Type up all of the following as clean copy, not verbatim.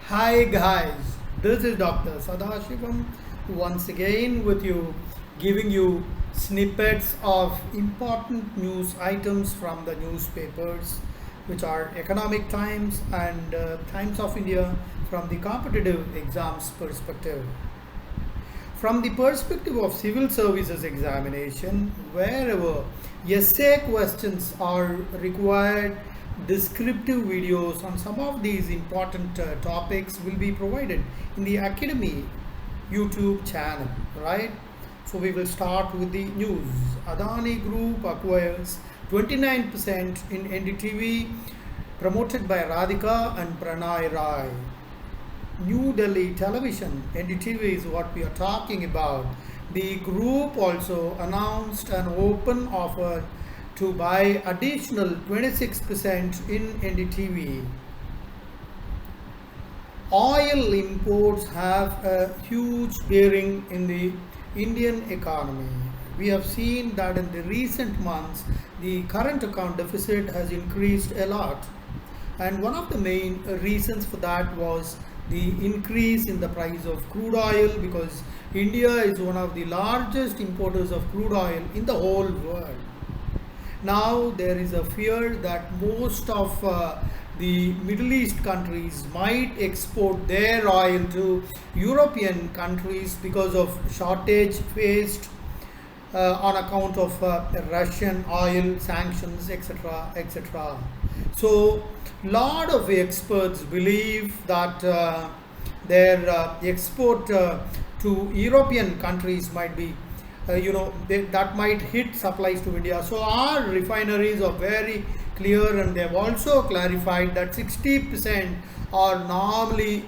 Hi guys, this is Dr. Sadasivam once again with you, giving you snippets of important news items from the newspapers, which are Economic Times and Times of India from the competitive exams perspective. From the perspective of civil services examination, wherever essay questions are required, descriptive videos on some of these important topics will be provided in the Academy YouTube channel, right? So we will start with the news. Adani Group acquires 29% in NDTV, promoted by Radhika and Pranay Rai. New Delhi Television, NDTV is what we are talking about. The group also announced an open offer to buy additional 26% in NDTV. Oil imports have a huge bearing in the Indian economy. We have seen that in the recent months, the current account deficit has increased a lot. And one of the main reasons for that was the increase in the price of crude oil, because India is one of the largest importers of crude oil in the whole world. Now there is a fear that most of the Middle East countries might export their oil to European countries because of shortage faced on account of Russian oil sanctions, etc., etc. So lot of experts believe that their export to European countries might be that might hit supplies to India. So our refineries are very clear, and they have also clarified that 60% are normally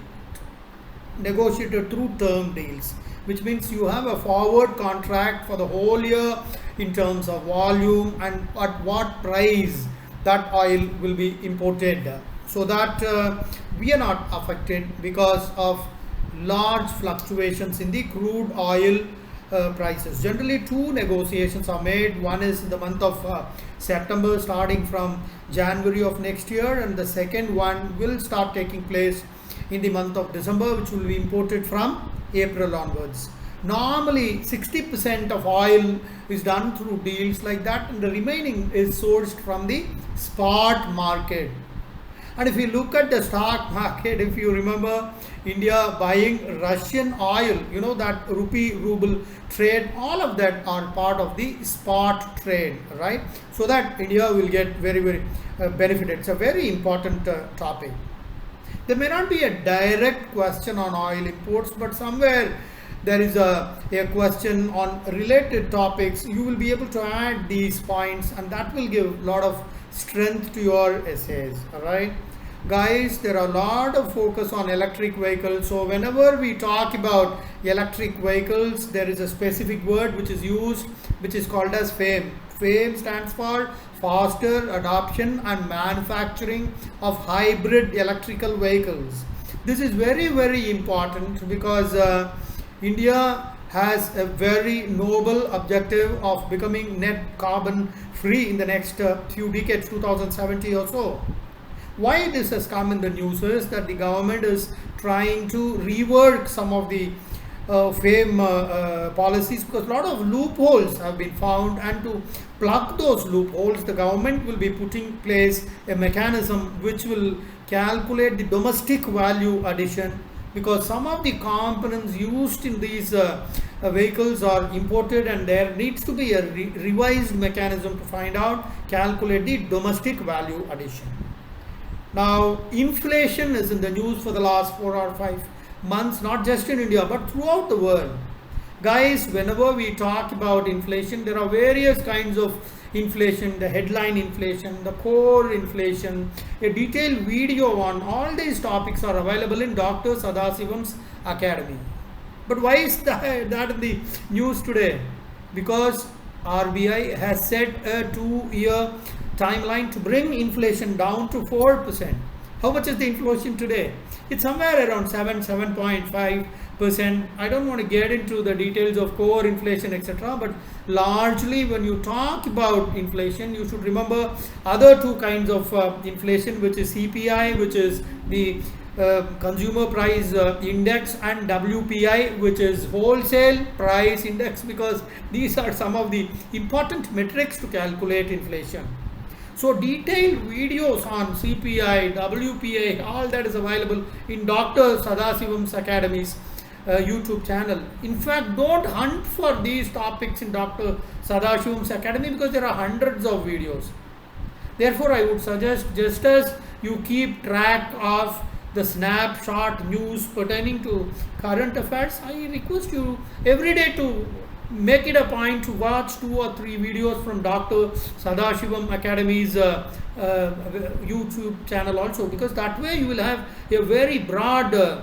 negotiated through term deals, which means you have a forward contract for the whole year in terms of volume and at what price that oil will be imported, so that we are not affected because of large fluctuations in the crude oil prices. Generally, two negotiations are made. One is in the month of September, starting from January of next year, and the second one will start taking place in the month of December, which will be imported from April onwards. Normally 60% of oil is done through deals like that, and the remaining is sourced from the spot market. And if you look at the stock market, if you remember, India buying Russian oil, that rupee ruble trade, all of that are part of the spot trade, right? So that India will get very benefited. It's a very important topic. There may not be a direct question on oil imports, but somewhere there is a question on related topics. You will be able to add these points, and that will give a lot of strength to your essays. All right, guys, there are a lot of focus on electric vehicles. So whenever we talk about electric vehicles, there is a specific word which is used, which is called as FAME. FAME stands for faster adoption and manufacturing of hybrid electrical vehicles. This is very important because India has a very noble objective of becoming net carbon free in the next few decades, 2070 or so. Why this has come in the news is that the government is trying to rework some of the FAME policies, because a lot of loopholes have been found, and to plug those loopholes, the government will be putting in place a mechanism which will calculate the domestic value addition, because some of the components used in these vehicles are imported, and there needs to be a revised mechanism to calculate the domestic value addition. Now, inflation is in the news for the last 4 or 5 months, not just in India but throughout the world. Guys, whenever we talk about inflation, there are various kinds of inflation: the headline inflation, the core inflation. A detailed video on all these topics are available in Dr. Sadasivam's Academy. But why is that in the news today? Because RBI has set a 2-year timeline to bring inflation down to 4%. How much is the inflation today? It's somewhere around 7.5%. I don't want to get into the details of core inflation, etc. But largely, when you talk about inflation, you should remember other two kinds of inflation, which is CPI, which is the consumer price index, and WPI, which is wholesale price index, because these are some of the important metrics to calculate inflation. So detailed videos on CPI, WPI, all that is available in Dr. Sadasivam's Academy's YouTube channel. In fact, don't hunt for these topics in Dr. Sadasivam's Academy, because there are hundreds of videos. Therefore, I would suggest, just as you keep track of the snapshot news pertaining to current affairs, I request you every day to make it a point to watch 2 or 3 videos from Dr. Sadasivam Academy's YouTube channel also, because that way you will have a very broad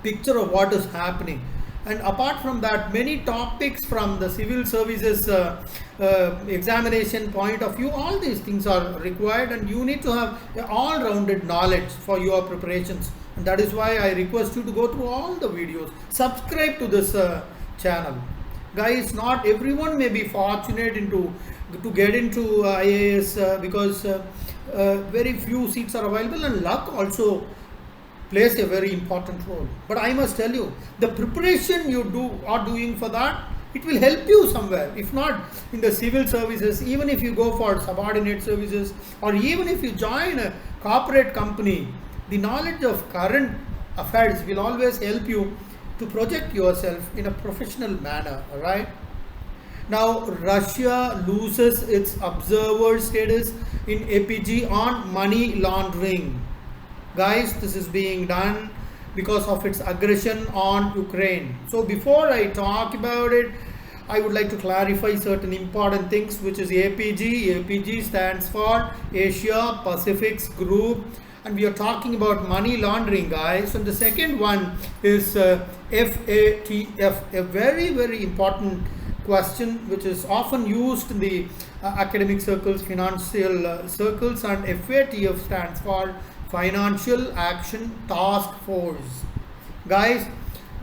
picture of what is happening. And apart from that, many topics from the civil services examination point of view, all these things are required, and you need to have all-rounded knowledge for your preparations. And that is why I request you to go through all the videos. Subscribe to this channel. Guys, not everyone may be fortunate to get into IAS because very few seats are available, and luck also plays a very important role. But I must tell you, the preparation you are doing for that, it will help you somewhere. If not in the civil services, even if you go for subordinate services, or even if you join a corporate company, the knowledge of current affairs will always help you to project yourself in a professional manner. All right. Now, Russia loses its observer status in APG on money laundering. Guys, this is being done because of its aggression on Ukraine. So before I talk about it, I would like to clarify certain important things, which is APG. APG stands for Asia Pacific Group, and we are talking about money laundering, guys. And the second one is FATF, a very, very important question which is often used in the academic circles, financial circles, and FATF stands for Financial Action Task Force. Guys,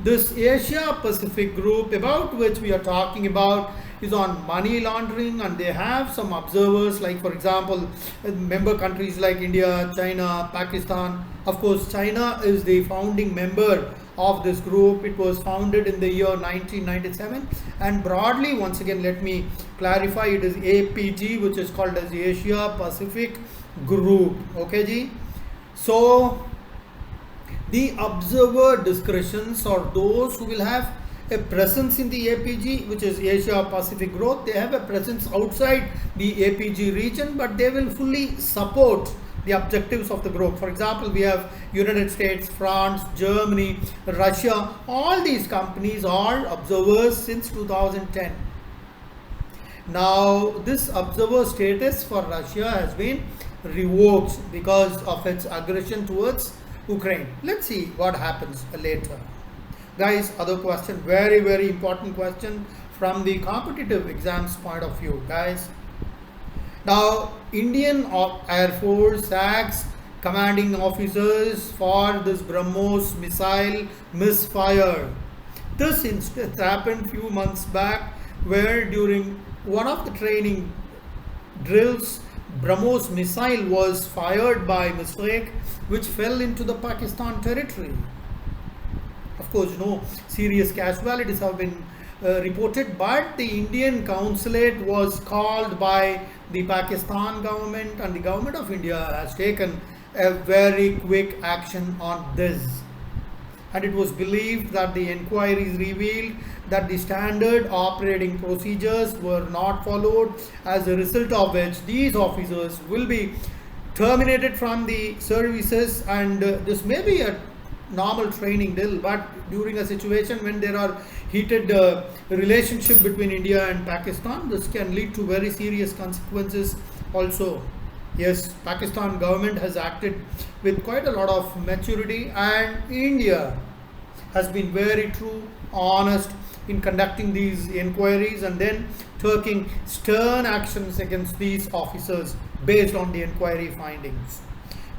this Asia Pacific Group about which we are talking about is on money laundering, and they have some observers, like for example member countries like India, China, Pakistan. Of course, China is the founding member of this group. It was founded in the year 1997, and broadly, once again, let me clarify, it is APG, which is called as Asia Pacific Group. Okay ji. So the observer discretions, or those who will have a presence in the APG, which is Asia Pacific Growth, they have a presence outside the APG region, but they will fully support the objectives of the group. For example, we have United States, France, Germany, Russia. All these companies are observers since 2010. Now, this observer status for Russia has been revoked because of its aggression towards Ukraine. Let's see what happens later. Guys, other question, very, very important question from the competitive exams point of view, guys. Now, Indian Air Force sacks commanding officers for this BrahMos missile misfire. This instance happened few months back, where during one of the training drills, BrahMos missile was fired by mistake, which fell into the Pakistan territory. Of course, no serious casualties have been reported, but the Indian consulate was called by the Pakistan government, and the government of India has taken a very quick action on this. And it was believed that the inquiries revealed that the standard operating procedures were not followed, as a result of which these officers will be terminated from the services. And this may be a normal training drill, but during a situation when there are heated relationship between India and Pakistan, this can lead to very serious consequences also. Yes, Pakistan government has acted with quite a lot of maturity, and India has been very true, honest in conducting these inquiries, and then taking stern actions against these officers based on the inquiry findings.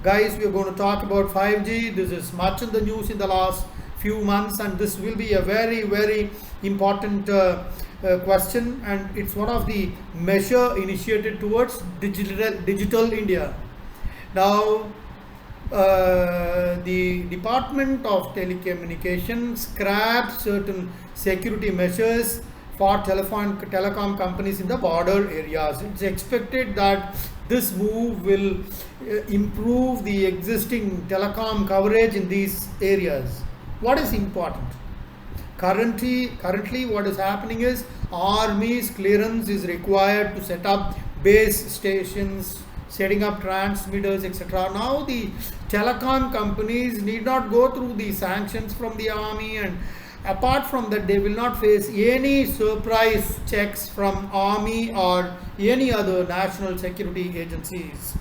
Guys, we are going to talk about 5G. This is much in the news in the last few months, and this will be a very, very important question, and it's one of the measure initiated towards digital India. Now, the Department of Telecommunication scrapped certain security measures for telecom companies in the border areas. It's expected that this move will improve the existing telecom coverage in these areas. What is important? Currently what is happening is Army's clearance is required to set up base stations, setting up transmitters, etc. Now the telecom companies need not go through the sanctions from the Army, and apart from that they will not face any surprise checks from Army or any other national security agencies.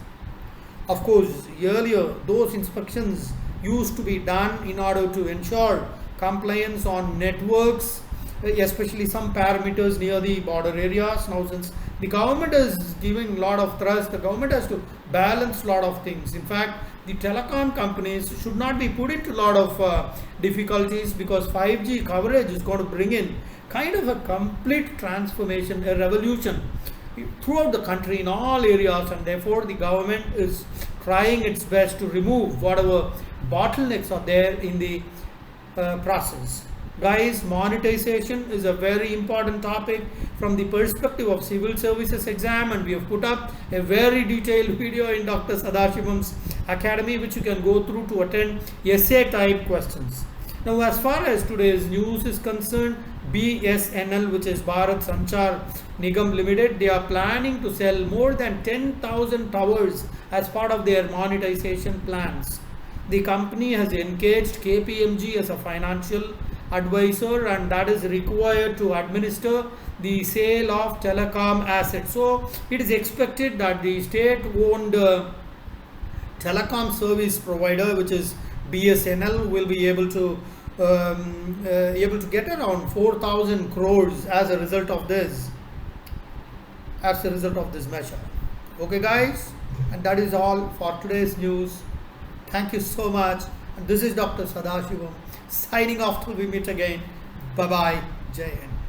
Of course, earlier those inspections used to be done in order to ensure compliance on networks, especially some parameters near the border areas. Now since the government is giving a lot of thrust, the government has to balance a lot of things. In fact, the telecom companies should not be put into a lot of difficulties, because 5G coverage is going to bring in kind of a complete transformation, a revolution throughout the country in all areas, and therefore the government is trying its best to remove whatever bottlenecks are there in the process. Guys, monetization is a very important topic from the perspective of civil services exam, and we have put up a very detailed video in Dr. Sadasivam's academy, which you can go through to attend essay type questions. Now, as far as today's news is concerned, BSNL, which is Bharat Sanchar Nigam Limited, they are planning to sell more than 10,000 towers as part of their monetization plans. The company has engaged KPMG as a financial advisor, and that is required to administer the sale of telecom assets. So it is expected that the state-owned telecom service provider, which is BSNL, will be able to get around 4,000 crores as a result of this measure. Okay guys, and that is all for today's news. Thank you so much, and this is Dr. Sadasivam signing off till we meet again. Bye bye. Jai Hind.